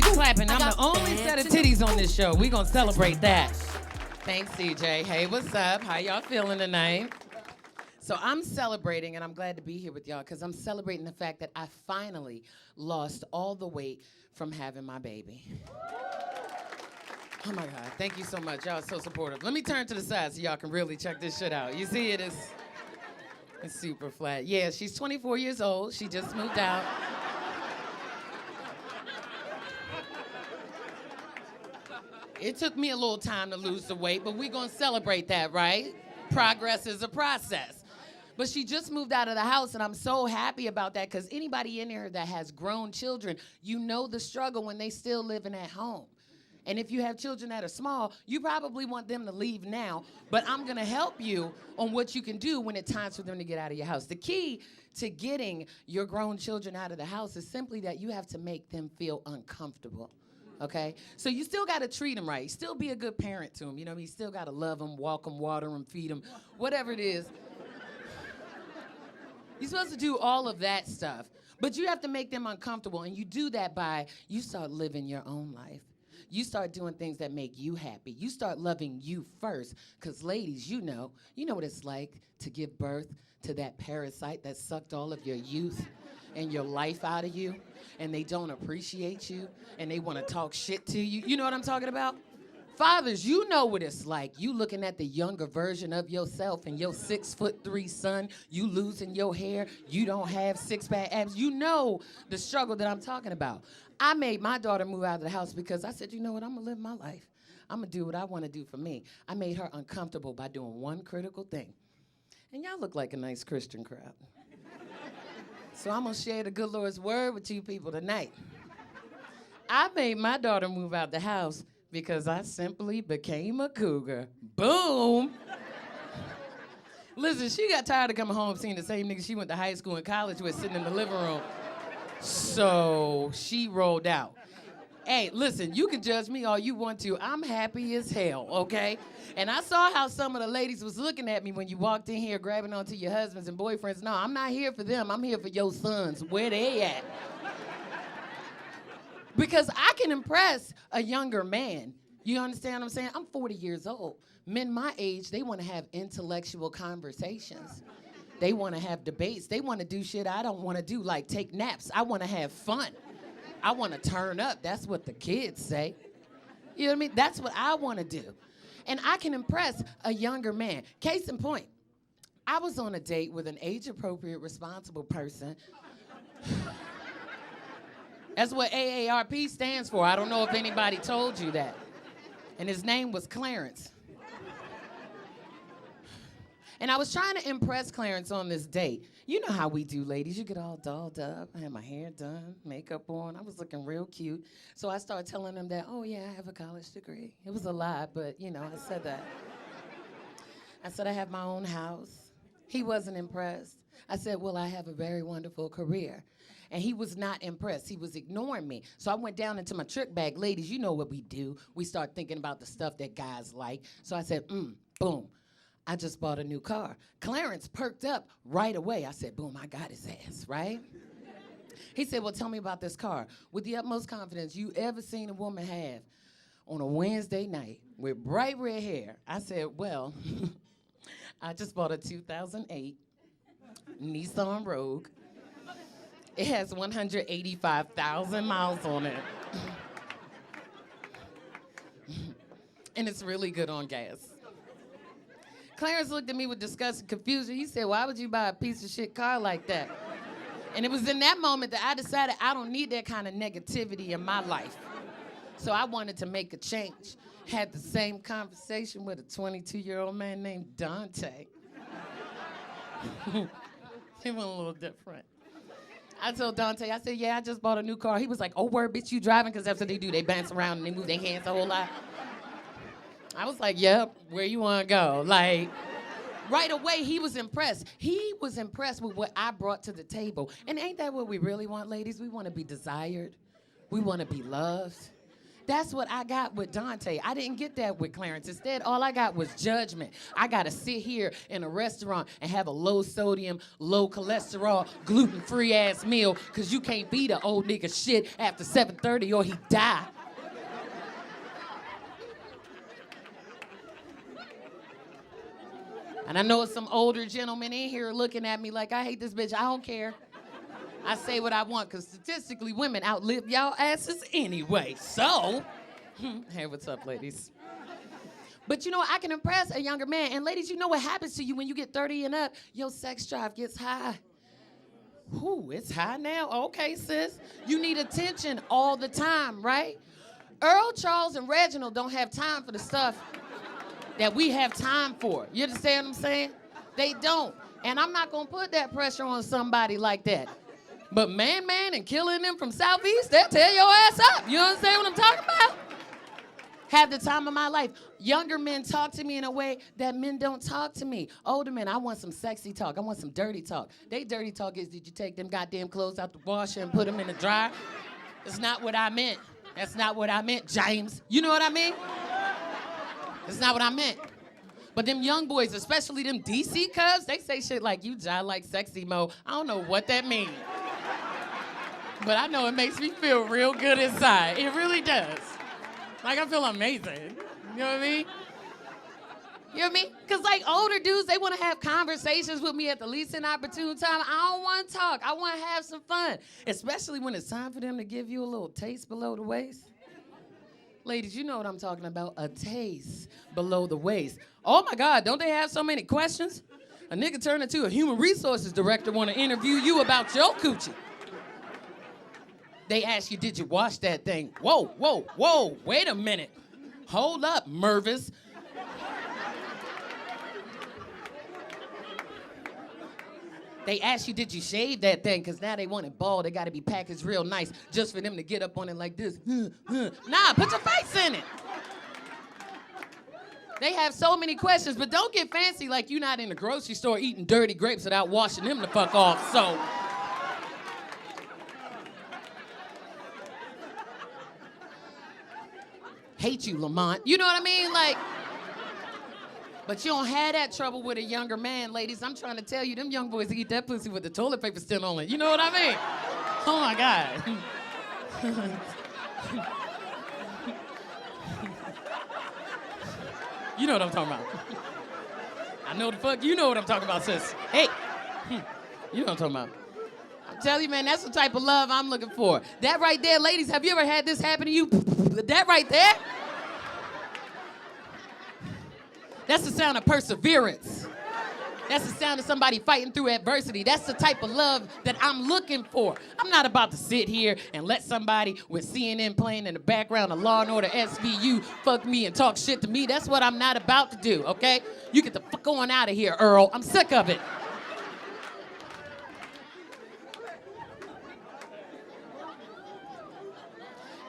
keep clapping. I'm the only set of titties on this show. We gonna celebrate that. Thanks, CJ. Hey, what's up? How y'all feeling tonight? So I'm celebrating, and I'm glad to be here with y'all, because I'm celebrating the fact that I finally lost all the weight from having my baby. Oh my God, thank you so much. Y'all are so supportive. Let me turn to the side so y'all can really check this shit out. You see it's super flat. Yeah, she's 24 years old. She just moved out. It took me a little time to lose the weight, but we're gonna celebrate that, right? Progress is a process. But she just moved out of the house, and I'm so happy about that, because anybody in here that has grown children, you know the struggle when they still living at home. And if you have children that are small, you probably want them to leave now, but I'm gonna help you on what you can do when it's time for them to get out of your house. The key to getting your grown children out of the house is simply that you have to make them feel uncomfortable. Okay? So you still gotta treat them right. Still be a good parent to them. You know, you still gotta love them, walk them, water them, feed them, whatever it is. You're supposed to do all of that stuff. But you have to make them uncomfortable, and you do that by, you start living your own life. You start doing things that make you happy. You start loving you first. Because ladies, you know what it's like to give birth to that parasite that sucked all of your youth and your life out of you, and they don't appreciate you, and they want to talk shit to you. You know what I'm talking about? Fathers, you know what it's like. You looking at the younger version of yourself and your 6'3" son, you losing your hair, you don't have six-pack abs. You know the struggle that I'm talking about. I made my daughter move out of the house because I said, you know what, I'm gonna live my life. I'm gonna do what I wanna do for me. I made her uncomfortable by doing one critical thing. And y'all look like a nice Christian crowd. So I'm gonna share the good Lord's word with you people tonight. I made my daughter move out the house because I simply became a cougar. Boom! Listen, she got tired of coming home seeing the same nigga she went to high school and college with sitting in the living room. So she rolled out. Hey, listen, you can judge me all you want to. I'm happy as hell, okay? And I saw how some of the ladies was looking at me when you walked in here grabbing onto your husbands and boyfriends. No, I'm not here for them. I'm here for your sons. Where they at? Because I can impress a younger man. You understand what I'm saying? I'm 40 years old. Men my age, they want to have intellectual conversations. They want to have debates. They want to do shit I don't want to do, like take naps. I want to have fun. I want to turn up. That's what the kids say. You know what I mean? That's what I want to do. And I can impress a younger man. Case in point, I was on a date with an age-appropriate, responsible person. That's what AARP stands for. I don't know if anybody told you that. And his name was Clarence. And I was trying to impress Clarence on this date. You know how we do, ladies. You get all dolled up. I had my hair done, makeup on. I was looking real cute. So I started telling him that, oh yeah, I have a college degree. It was a lie, but you know, I said that. I said I have my own house. He wasn't impressed. I said, well, I have a very wonderful career. And he was not impressed. He was ignoring me. So I went down into my trick bag. Ladies, you know what we do. We start thinking about the stuff that guys like. So I said, boom. I just bought a new car. Clarence perked up right away. I said, boom, I got his ass, right? He said, well, tell me about this car. With the utmost confidence you ever seen a woman have on a Wednesday night with bright red hair. I said, well, I just bought a 2008 Nissan Rogue. It has 185,000 miles on it. And it's really good on gas. Clarence looked at me with disgust and confusion. He said, why would you buy a piece of shit car like that? And it was in that moment that I decided I don't need that kind of negativity in my life. So I wanted to make a change. Had the same conversation with a 22-year-old man named Dante. He went a little different. I told Dante, I said, yeah, I just bought a new car. He was like, oh, word, bitch, you driving? Because that's what they do. They bounce around and they move their hands a whole lot. I was like, yep, where you want to go? Like, right away, he was impressed. He was impressed with what I brought to the table. And ain't that what we really want, ladies? We want to be desired. We want to be loved. That's what I got with Dante. I didn't get that with Clarence. Instead, all I got was judgment. I got to sit here in a restaurant and have a low sodium, low cholesterol, gluten-free ass meal because you can't beat an old nigga shit after 7:30 or he die. And I know some older gentlemen in here looking at me like, I hate this bitch. I don't care. I say what I want, because statistically, women outlive y'all asses anyway. So, hey, what's up, ladies? But you know, I can impress a younger man. And ladies, you know what happens to you when you get 30 and up? Your sex drive gets high. Ooh, it's high now? Okay, sis. You need attention all the time, right? Earl, Charles, and Reginald don't have time for the stuff that we have time for. You understand what I'm saying? They don't. And I'm not going to put that pressure on somebody like that. But Man and killing them from Southeast, they'll tear your ass up. You understand what I'm talking about? Have the time of my life. Younger men talk to me in a way that men don't talk to me. Older men, I want some sexy talk. I want some dirty talk. They dirty talk is, did you take them goddamn clothes out the washer and put them in the dryer? That's not what I meant. That's not what I meant, James. You know what I mean? That's not what I meant. But them young boys, especially them DC cubs, they say shit like, you jive like sexy mo. I don't know what that means. But I know it makes me feel real good inside. It really does. Like, I feel amazing. You know what I mean? You know what I mean? Because, like, older dudes, they want to have conversations with me at the least inopportune time. I don't want to talk. I want to have some fun. Especially when it's time for them to give you a little taste below the waist. Ladies, you know what I'm talking about. A taste below the waist. Oh, my God, don't they have so many questions? A nigga turn into a human resources director want to interview you about your coochie. They ask you, did you wash that thing? Whoa, wait a minute. Hold up, Mervis. They ask you, did you shave that thing? Because now they want it bald. They got to be packaged real nice just for them to get up on it like this. Nah, put your face in it. They have so many questions, but don't get fancy like you're not in the grocery store eating dirty grapes without washing them the fuck off, so. Hate you, Lamont. You know what I mean? Like, but you don't have that trouble with a younger man, ladies. I'm trying to tell you, them young boys eat that pussy with the toilet paper still on it. You know what I mean? Oh, my God. You know what I'm talking about. I know the fuck you know what I'm talking about, sis. Hey, you know what I'm talking about. I'm telling you, man, that's the type of love I'm looking for. That right there, ladies, have you ever had this happen to you? That right there? That's the sound of perseverance. That's the sound of somebody fighting through adversity. That's the type of love that I'm looking for. I'm not about to sit here and let somebody with CNN playing in the background of Law & Order SVU fuck me and talk shit to me. That's what I'm not about to do, okay? You get the fuck on out of here, Earl. I'm sick of it.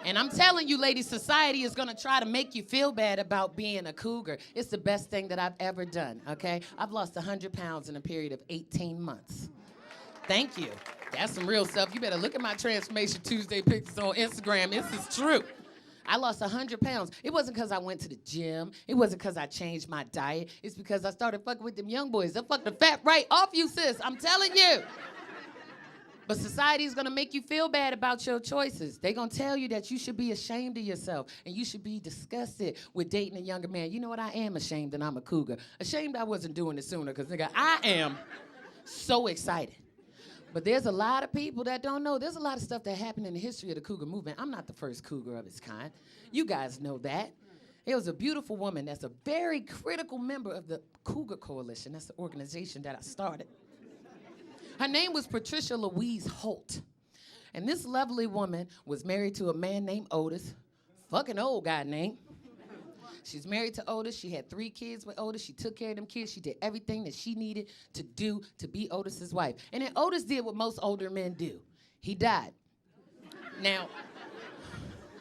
And I'm telling you, ladies, society is gonna try to make you feel bad about being a cougar. It's the best thing that I've ever done, okay? I've lost 100 pounds in a period of 18 months. Thank you. That's some real stuff. You better look at my Transformation Tuesday pictures on Instagram. This is true. I lost 100 pounds. It wasn't because I went to the gym. It wasn't because I changed my diet. It's because I started fucking with them young boys. They'll fuck the fat right off you, sis. I'm telling you. But society is going to make you feel bad about your choices. They're going to tell you that you should be ashamed of yourself and you should be disgusted with dating a younger man. You know what? I am ashamed that I'm a cougar. Ashamed I wasn't doing it sooner because, nigga, I am so excited. But there's a lot of people that don't know. There's a lot of stuff that happened in the history of the cougar movement. I'm not the first cougar of its kind. You guys know that. There was a beautiful woman that's a very critical member of the Cougar Coalition. That's the organization that I started. Her name was Patricia Louise Holt. And this lovely woman was married to a man named Otis, fucking old guy named. She's married to Otis. She had 3 kids with Otis. She took care of them kids. She did everything that she needed to do to be Otis's wife. And then Otis did what most older men do. He died. Now,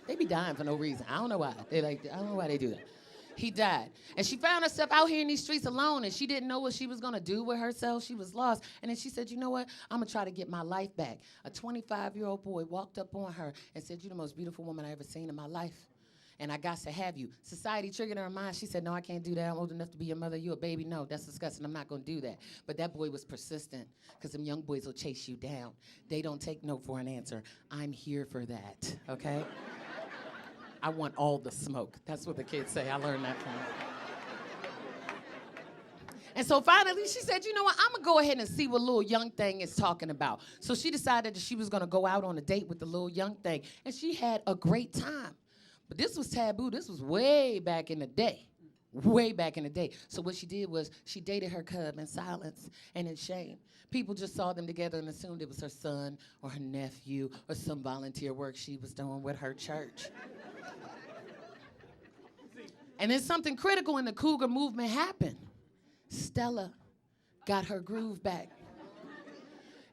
they be dying for no reason. I don't know why. I don't know why they do that. He died. And she found herself out here in these streets alone, and she didn't know what she was going to do with herself. She was lost. And then she said, you know what? I'm going to try to get my life back. A 25-year-old boy walked up on her and said, you're the most beautiful woman I ever seen in my life. and I got to have you. Society triggered her mind. She said, no, I can't do that. I'm old enough to be your mother. You a baby. No, that's disgusting. I'm not going to do that. But that boy was persistent because them young boys will chase you down. They don't take no for an answer. I'm here for that, okay? I want all the smoke. That's what the kids say. I learned that from her. And so finally, she said, you know what? I'm going to go ahead and see what little young thing is talking about. So she decided that she was going to go out on a date with the little young thing. And she had a great time. But this was taboo. This was way back in the day. Way back in the day. So what she did was she dated her cub in silence and in shame. People just saw them together and assumed it was her son or her nephew or some volunteer work she was doing with her church. And then something critical in the Cougar movement happened. Stella got her groove back.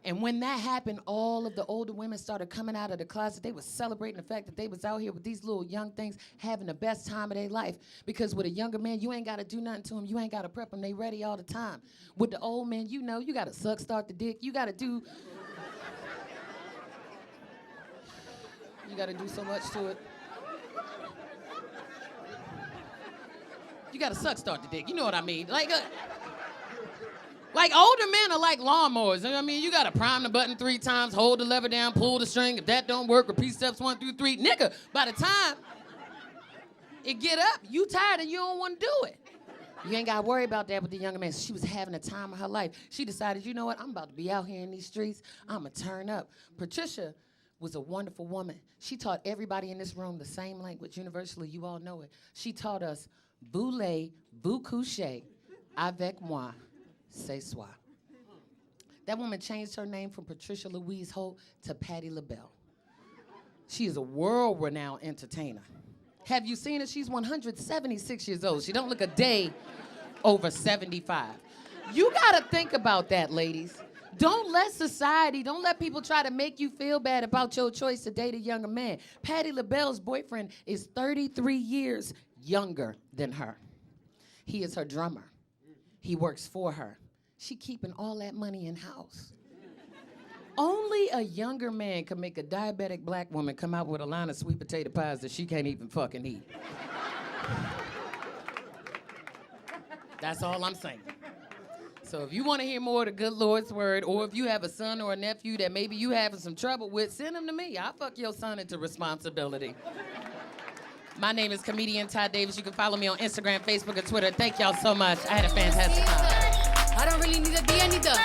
And when that happened, all of the older women started coming out of the closet. They were celebrating the fact that they was out here with these little young things having the best time of their life. Because with a younger man, you ain't got to do nothing to them. You ain't got to prep them. They ready all the time. With the old men, you know, you got to suck, start the dick. You got to do... You got to do so much to it. You got to suck, start the dick. You know what I mean? Like older men are like lawnmowers. You know what I mean? You got to prime the button 3 times, hold the lever down, pull the string. If that don't work, repeat steps 1 through 3. Nigga, by the time it get up, you tired and you don't want to do it. You ain't got to worry about that with the younger man. She was having the time of her life. She decided, you know what? I'm about to be out here in these streets. I'm going to turn up. Patricia was a wonderful woman. She taught everybody in this room the same language. Universally, you all know it. She taught us, voulez vous coucher avec moi ce soir. That woman changed her name from Patricia Louise Holt to Patti LaBelle. She is a world-renowned entertainer. Have you seen her? She's 176 years old. She don't look a day over 75. You gotta think about that, ladies. Don't let people try to make you feel bad about your choice to date a younger man. Patti LaBelle's boyfriend is 33 years younger than her. He is her drummer. He works for her. She keeping all that money in-house. Only a younger man can make a diabetic black woman come out with a line of sweet potato pies that she can't even fucking eat. That's all I'm saying. So if you want to hear more of the good Lord's word, or if you have a son or a nephew that maybe you having some trouble with, send him to me. I'll fuck your son into responsibility. My name is comedian Ty Davis. You can follow me on Instagram, Facebook, and Twitter. Thank y'all so much. I had a fantastic time. I don't really need a D, I need the...